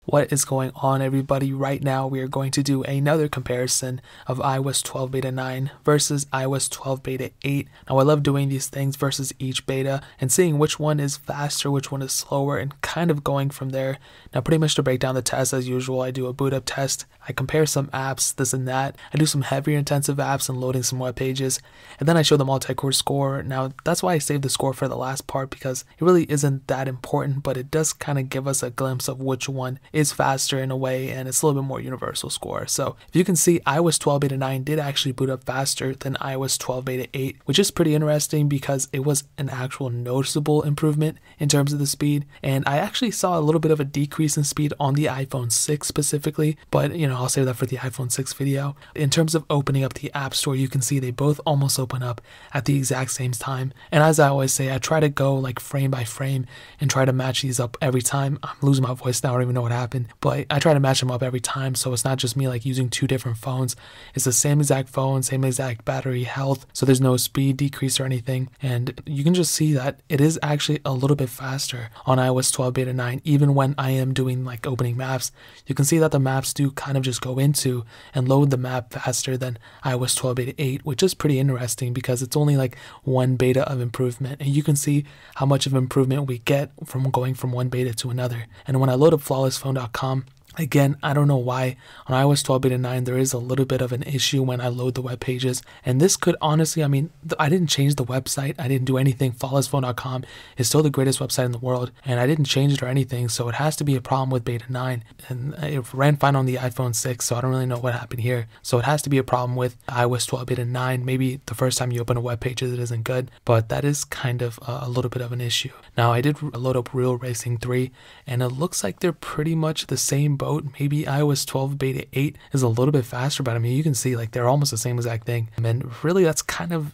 What is going on, everybody? Right now we are going to do another comparison of iOS 12 beta 9 versus iOS 12 beta 8. Now I love doing these things versus each beta and seeing which one is faster, which one is slower, and kind of going from there. Now pretty much to break down the test as usual, I do a boot up test, I compare some apps, this and that, I do some heavier intensive apps and loading some web pages, and then I show the multi-core score. Now that's why I saved the score for the last part, because it really isn't that important, but it does kind of give us a glimpse of which one is faster in a way, and it's a little bit more universal score. So if you can see, iOS 12 beta 9 did actually boot up faster than iOS 12 beta 8, which is pretty interesting because it was an actual noticeable improvement in terms of the speed. And I actually saw a little bit of a decrease in speed on the iPhone 6 specifically, but I'll save that for the iPhone 6 video. In terms of opening up the App Store, you can see they both almost open up at the exact same time. And as I always say, I try to go like frame by frame and try to match these up every time. I'm losing my voice now, I don't even know what happened, but I try to match them up every time, so it's not just me like using two different phones. It's the same exact phone, same exact battery health, so there's no speed decrease or anything. And you can just see that it is actually a little bit faster on iOS 12 beta 9. Even when I am doing like opening maps, you can see that the maps do kind of just go into and load the map faster than iOS 12 beta 8, which is pretty interesting because it's only like one beta of improvement, and you can see how much of improvement we get from going from one beta to another. And when I load up flawlessphone.com, again, I don't know why on iOS 12 beta 9 there is a little bit of an issue when I load the web pages, and this could honestly, I didn't change the website, I didn't do anything. Flawlessphone.com is still the greatest website in the world, and I didn't change it or anything, so it has to be a problem with beta 9. And it ran fine on the iPhone 6, so I don't really know what happened here. So it has to be a problem with iOS 12 beta 9. Maybe the first time you open a web page it isn't good, but that is kind of a little bit of an issue. Now I did load up Real Racing 3, and it looks like they're pretty much the same boat. Maybe iOS 12 beta 8 is a little bit faster, but you can see like they're almost the same exact thing. And really that's kind of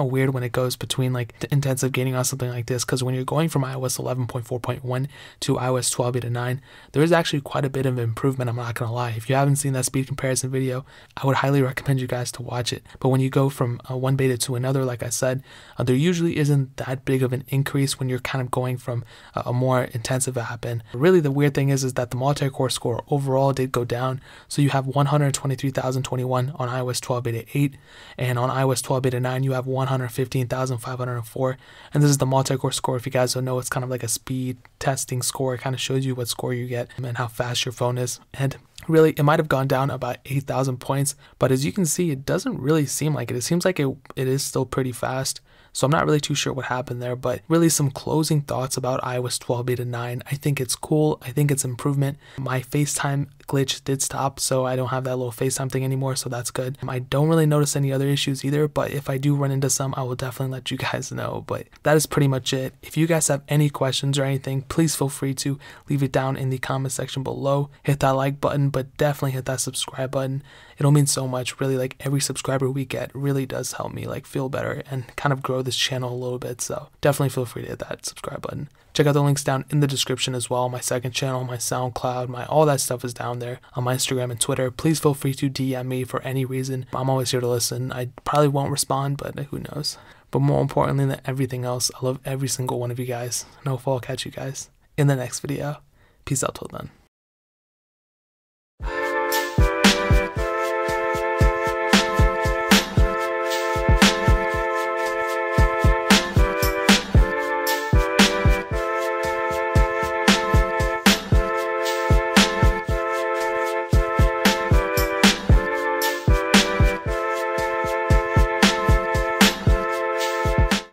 weird when it goes between like the intensive gating on something like this, because when you're going from iOS 11.4.1 to iOS 12 beta 9, there is actually quite a bit of improvement. I'm not gonna lie. If you haven't seen that speed comparison video, I would highly recommend you guys to watch it. But when you go from one beta to another, like I said, there usually isn't that big of an increase when you're kind of going from a more intensive app. And really the weird thing is that the multi-core score overall did go down. So you have 123,021 on iOS 12 beta 8, and on iOS 12 beta 9 you have 115,504. And this is the multi-core score. If you guys don't know, it's kind of like a speed testing score. It kind of shows you what score you get and how fast your phone is. And really, it might have gone down about 8,000 points, but as you can see, it doesn't really seem like it. It seems like it is still pretty fast. So I'm not really too sure what happened there, but really some closing thoughts about iOS 12 beta 9. I think it's cool. I think it's improvement. My FaceTime glitch did stop, so I don't have that little FaceTime thing anymore, so that's good. I don't really notice any other issues either, but if I do run into some, I will definitely let you guys know. But that is pretty much it. If you guys have any questions or anything, please feel free to leave it down in the comment section below. Hit that like button, but definitely hit that subscribe button. It'll mean so much. Really, like every subscriber we get really does help me like feel better and kind of grow this channel a little bit. So definitely feel free to hit that subscribe button. Check out the links down in the description as well. My second channel, my SoundCloud, all that stuff is down there on my Instagram and Twitter. Please feel free to DM me for any reason. I'm always here to listen. I probably won't respond, but who knows. But more importantly than everything else, I love every single one of you guys. And hopefully I'll catch you guys in the next video. Peace out till then.